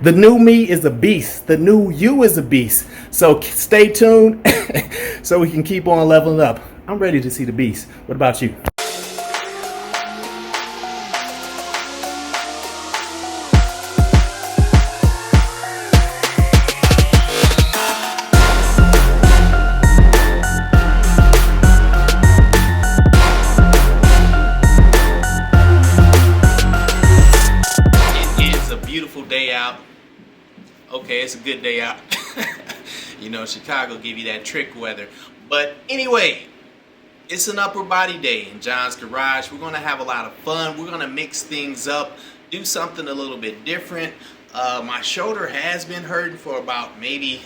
The new me is a beast. The new you is a beast. So stay tuned so we can keep on leveling up. I'm ready to see the beast. What about you? It is a beautiful day out. Okay, it's a good day out. You know, Chicago give you that trick weather. But anyway, it's an upper body day in John's Garage. We're going to have a lot of fun. We're going to mix things up, do something a little bit different. My shoulder has been hurting for about maybe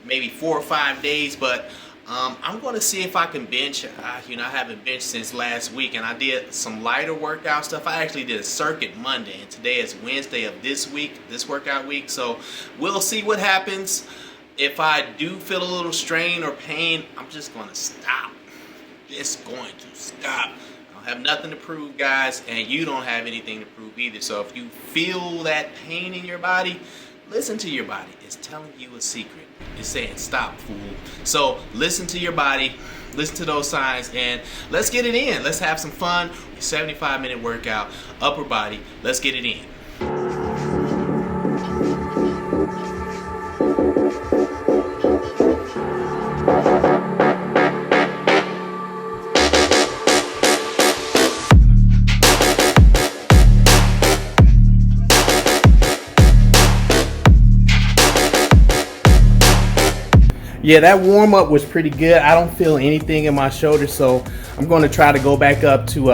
4 or 5 days, but I'm going to see if I can bench. You know, I haven't benched since last week, and I did some lighter workout stuff. I actually did a circuit Monday, and today is Wednesday of this week, this workout week. So we'll see what happens. If I do feel a little strain or pain, I'm just going to stop. Just going to stop. I don't have nothing to prove, guys, and you don't have anything to prove either. So if you feel that pain in your body, listen to your body. It's telling you a secret. It's saying, stop, fool. So listen to your body, listen to those signs, and let's get it in. Let's have some fun. 75-minute workout, upper body. Let's get it in. Yeah, that warm-up was pretty good. I don't feel anything in my shoulder, so I'm going to try to go back up to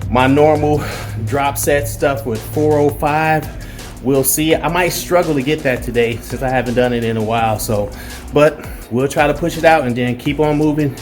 my normal drop set stuff with 405. We'll see. I might struggle to get that today since I haven't done it in a while, so but we'll try to push it out and then keep on moving.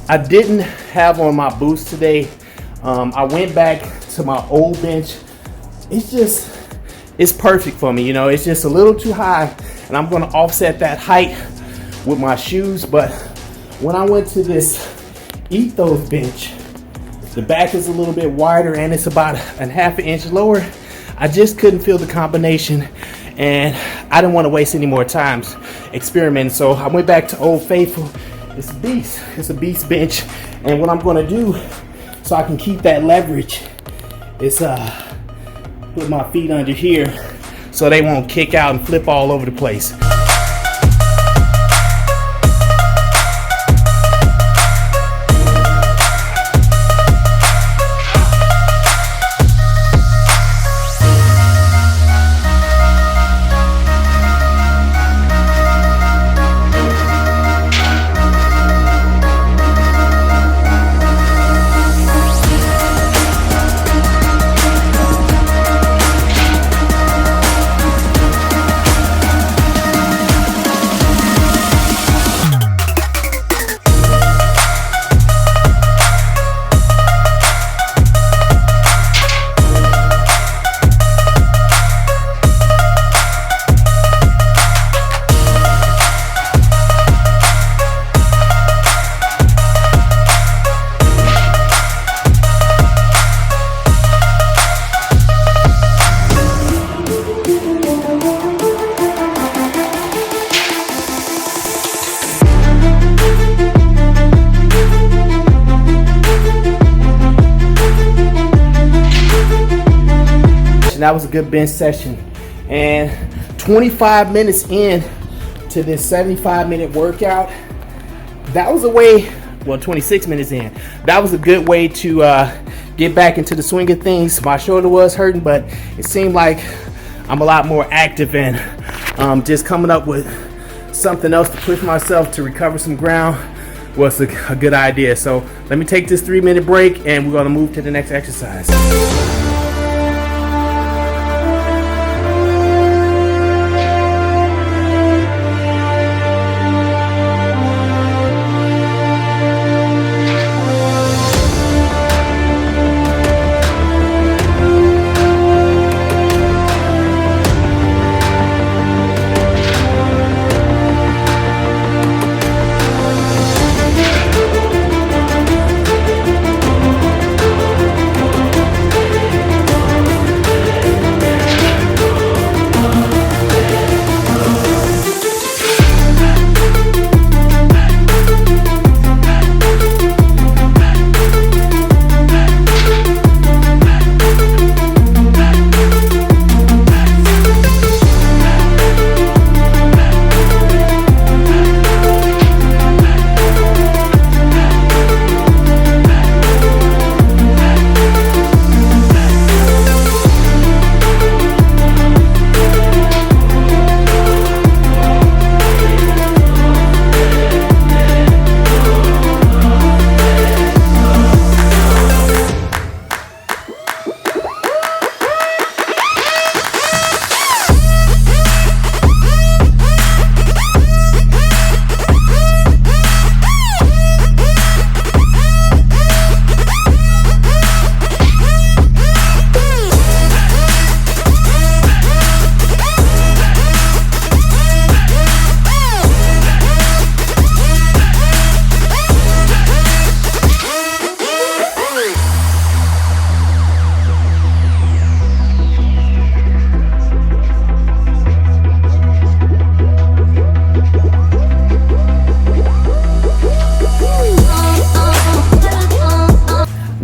I didn't have on my boots today. I went back to my old bench. It's perfect for me, you know. It's just a little too high, and I'm gonna offset that height with my shoes. But when I went to this Ethos bench, the back is a little bit wider and it's about a half an inch lower. I just couldn't feel the combination, and I didn't want to waste any more time experimenting. So I went back to Old Faithful. It's a beast. It's a beast bench. And what I'm going to do so I can keep that leverage is put my feet under here so they won't kick out and flip all over the place. That was a good bench session. And 25 minutes in to this 75-minute workout, that was a way well, 26 minutes in. That was a good way to get back into the swing of things. My shoulder was hurting, but it seemed like I'm a lot more active, and just coming up with something else to push myself to recover some ground was a good idea. So let me take this 3-minute break, and we're going to move to the next exercise.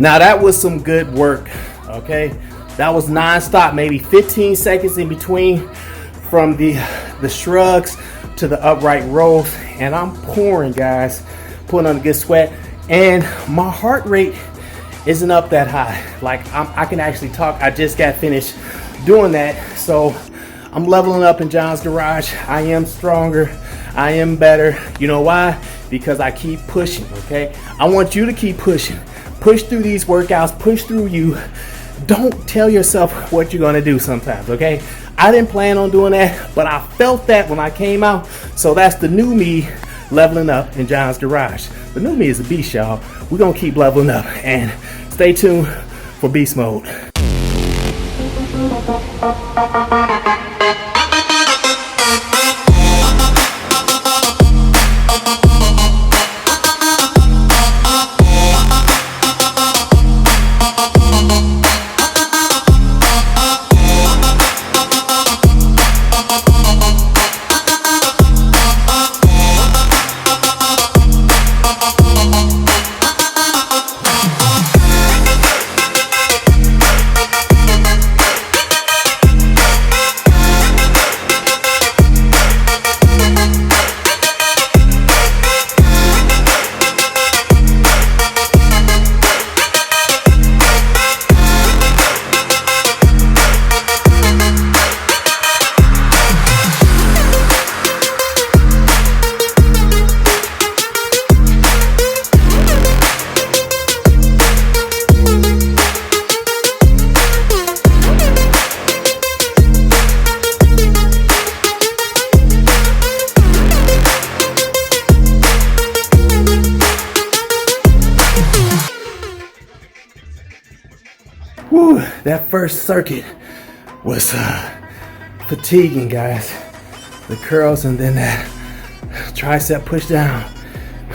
Now that was some good work, okay? That was non-stop, maybe 15 seconds in between from the shrugs to the upright rows. And I'm pouring, guys, putting on a good sweat. And my heart rate isn't up that high. Like I can actually talk. I just got finished doing that. So I'm leveling up in John's Garage. I am stronger. I am better. You know why? Because I keep pushing, okay? I want you to keep pushing. Push through these workouts, push through you. Don't tell yourself what you're gonna do sometimes, okay? I didn't plan on doing that, but I felt that when I came out. So that's the new me leveling up in John's Garage. The new me is a beast, y'all. We're gonna keep leveling up, and stay tuned for beast mode. Whew, that first circuit was fatiguing, guys. The curls and then that tricep push down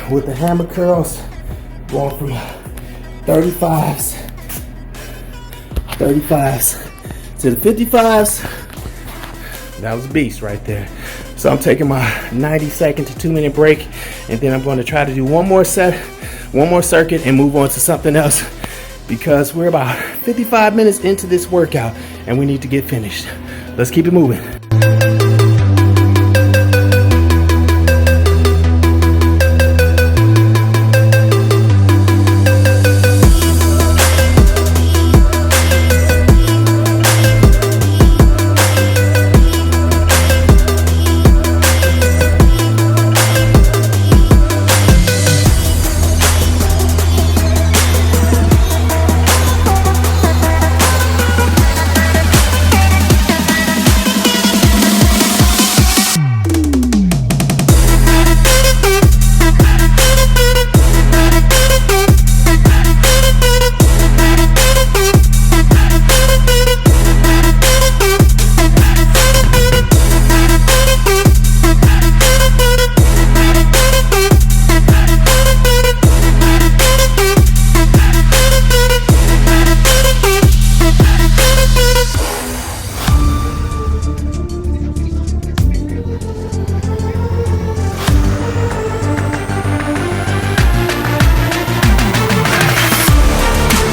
with the hammer curls, going from 35s to the 55s. That was a beast right there. So I'm taking my 90-second to 2-minute break, and then I'm going to try to do one more circuit and move on to something else, because we're about 55 minutes into this workout and we need to get finished. Let's keep it moving.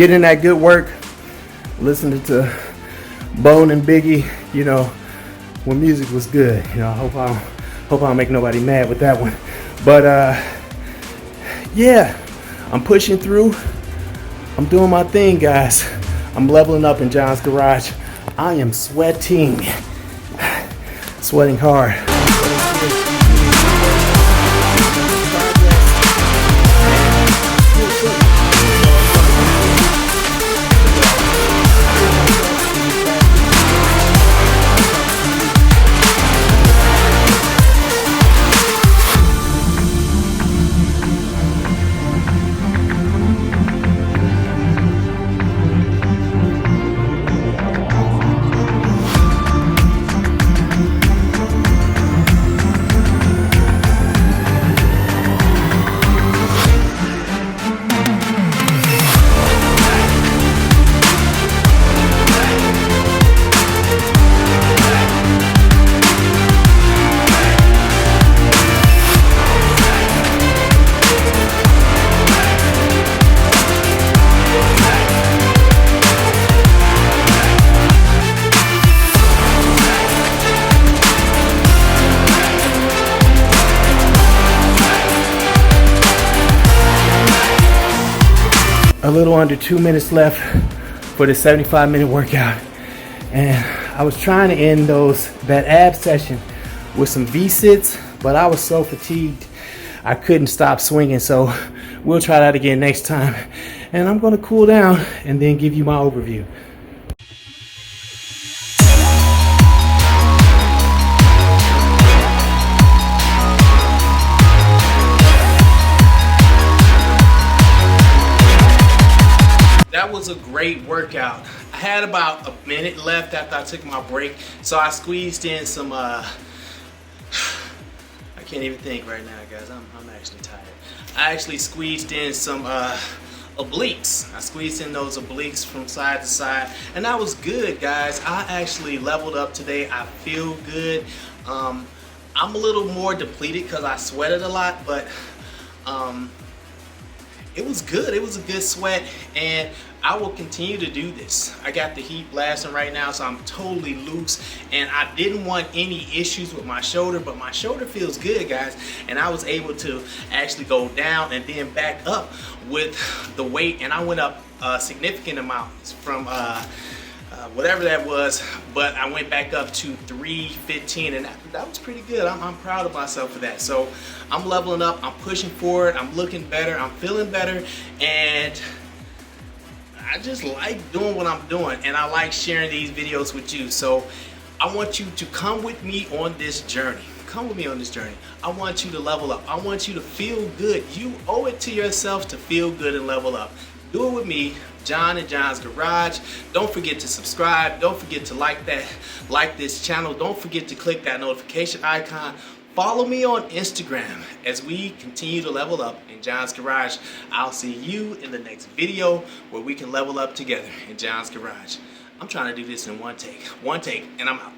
getting that good work, listening to Bone and Biggie, you know, when music was good. You know, I hope I don't make nobody mad with that one. But yeah, I'm pushing through. I'm doing my thing, guys. I'm leveling up in John's Garage. I am sweating hard. A little under 2 minutes left for the 75-minute workout, and I was trying to end that ab session with some V-sits, but I was so fatigued I couldn't stop swinging. So we'll try that again next time, and I'm going to cool down and then give you my overview. That was a great workout. I had about a minute left after I took my break, so I squeezed in some, I can't even think right now, guys. I'm actually tired. I actually squeezed in some obliques. I squeezed in those obliques from side to side, and that was good, guys. I actually leveled up today. I feel good. I'm a little more depleted because I sweated a lot, but it was good. It was a good sweat, and I will continue to do this. I got the heat blasting right now, so I'm totally loose, and I didn't want any issues with my shoulder, but my shoulder feels good, guys, and I was able to actually go down and then back up with the weight, and I went up a significant amount from whatever that was, but I went back up to 315, and that was pretty good. I'm proud of myself for that. So I'm leveling up, I'm pushing forward, I'm looking better, I'm feeling better, and I just like doing what I'm doing, and I like sharing these videos with you. So I want you to come with me on this journey. Come with me on this journey. I want you to level up. I want you to feel good. You owe it to yourself to feel good and level up. Do it with me, John and John's Garage. Don't forget to subscribe. Don't forget to like this channel. Don't forget to click that notification icon. Follow me on Instagram as we continue to level up in John's Garage. I'll see you in the next video where we can level up together in John's Garage. I'm trying to do this in one take, and I'm out.